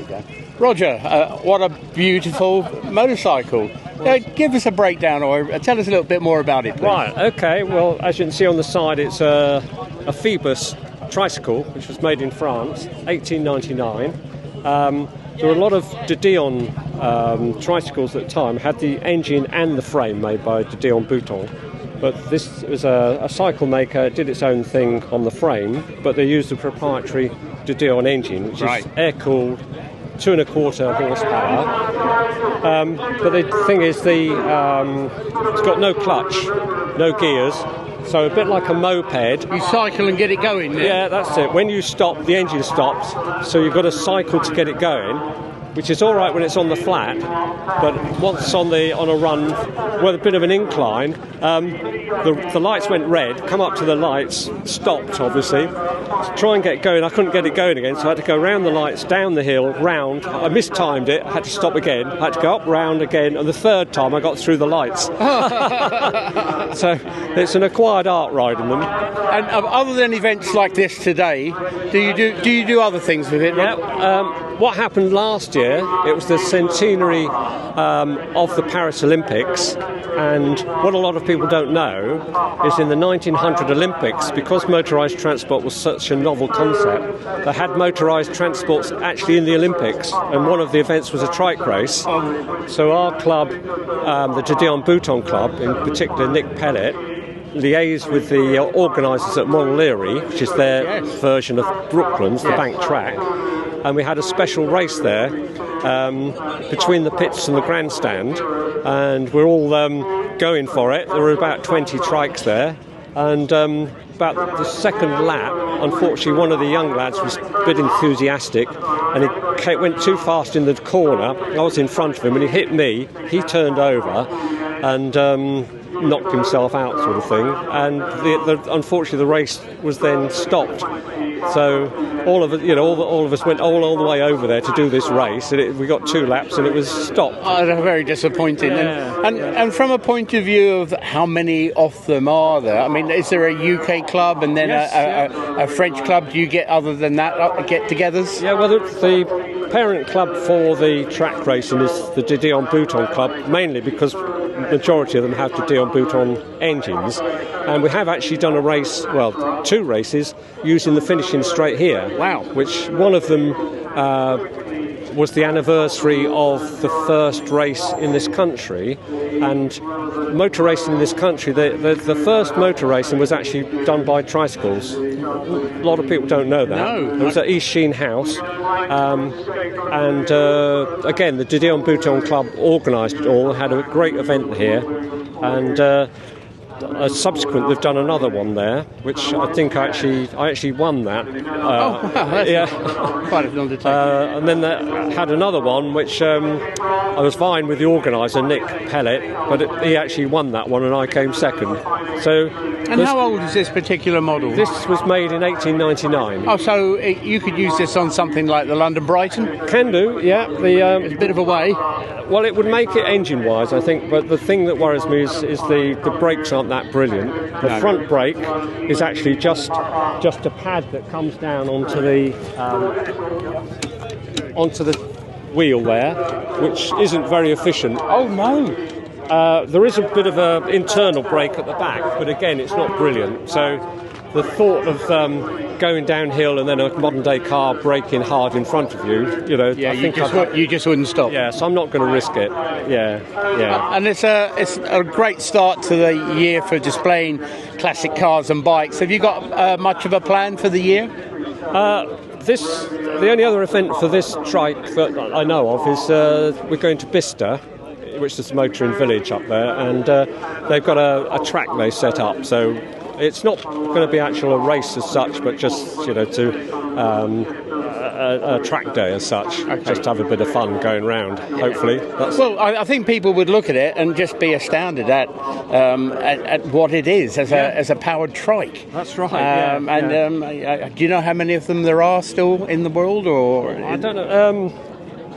go. Roger, what a beautiful motorcycle. Give us a breakdown or tell us a little bit more about it, please. Right, okay. Well, as you can see on the side, it's a Phebus Tricycle, which was made in France, 1899. There were a lot of De Dion tricycles at the time, had the engine and the frame made by De Dion Bouton. But this was a cycle maker, did its own thing on the frame, but they used a proprietary De Dion engine, which is air-cooled, 2.25 horsepower. But the thing is, it's got no clutch, no gears, so a bit like a moped. You cycle and get it going then? Yeah, that's it. When you stop, the engine stops, so you've got to cycle to get it going, which is all right when it's on the flat, but once on a run with a bit of an incline, the lights went red, come up to the lights, stopped obviously, to try and get going. I couldn't get it going again, so I had to go round the lights, down the hill, round. I mistimed it, I had to stop again, I had to go up, round again, and the third time I got through the lights. So it's an acquired art riding them. And other than events like this today, do you do other things with it? Yeah. What happened last year, it was the centenary of the Paris Olympics, and what a lot of people don't know is in the 1900 Olympics, because motorised transport was such a novel concept, they had motorised transports actually in the Olympics, and one of the events was a trike race. So our club, the De Dion Bouton Club, in particular Nick Pellet, liaised with the organisers at Montlhéry, which is their version of Brooklands, the bank track, and we had a special race there between the pits and the grandstand, and we're all going for it. There were about 20 trikes there, and about the second lap, unfortunately one of the young lads was a bit enthusiastic and he went too fast in the corner. I was in front of him and he hit me, he turned over and knocked himself out, sort of thing, and unfortunately the race was then stopped. So all of us, all of us went all the way over there to do this race, and we got 2 laps and it was stopped. Oh, very disappointing. Yeah, and from a point of view of how many of them are there? I mean, is there a UK club and then a French club? Do you get, other than that, get-togethers? Yeah, well, the parent club for the track racing is the De Dion Bouton Club, mainly because the majority of them have De Dion Bouton engines, and we have actually done a race, 2 races, using the finishing straight here. Wow. Which one of them was the anniversary of the first race in this country, and motor racing in this country, the first motor racing was actually done by Tricycles. A lot of people don't know that. No. It was at East Sheen House, and again the De Dion Bouton Club organised it all, had a great event here, and subsequent they've done another one there, which I think I actually won that. Wow, that's quite an undertaking. And then they had another one which I was vying with the organiser Nick Pellet, but he actually won that one and I came second. So. And how old is this particular model? This was made in 1899. Oh, so you could use this on something like the London Brighton? Can do, yeah. It's a bit of a way. Well, it would make it engine-wise, I think, but the thing that worries me is the brakes aren't that brilliant. The front brake is actually just a pad that comes down onto the wheel there, which isn't very efficient. Oh, no. There is a bit of an internal brake at the back, but again, it's not brilliant. So the thought of going downhill and then a modern-day car braking hard in front of you, you just wouldn't stop. Yeah, so I'm not going to risk it. Yeah. And it's a great start to the year for displaying classic cars and bikes. Have you got much of a plan for the year? The only other event for this trike that I know of is we're going to Bicester, which is a motoring village up there, and they've got a track they set up, so it's not going to be actual a race as such, but just a track day as such, just to have a bit of fun going round. Hopefully, well, I think people would look at it and just be astounded at what it is as a powered trike. That's right. Do you know how many of them there are still in the world, or I don't know.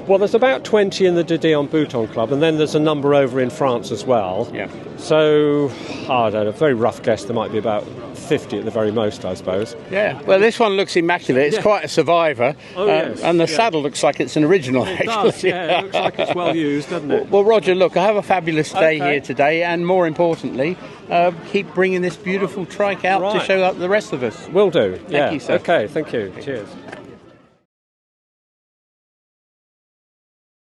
Well, there's about 20 in the Didion Bouton Club, and then there's a number over in France as well. Yeah. So, I don't know, a very rough guess, there might be about 50 at the very most, I suppose. Yeah. Well, this one looks immaculate. It's quite a survivor. Oh, yes. And the saddle looks like it's an original, It actually. does, yeah. It looks like it's well used, doesn't it? Well, Roger, look, I have a fabulous day Okay. here today, and more importantly, keep bringing this beautiful trike out to Right. show up the rest of us. Will do. Thank you, sir. Okay, thank you. Cheers.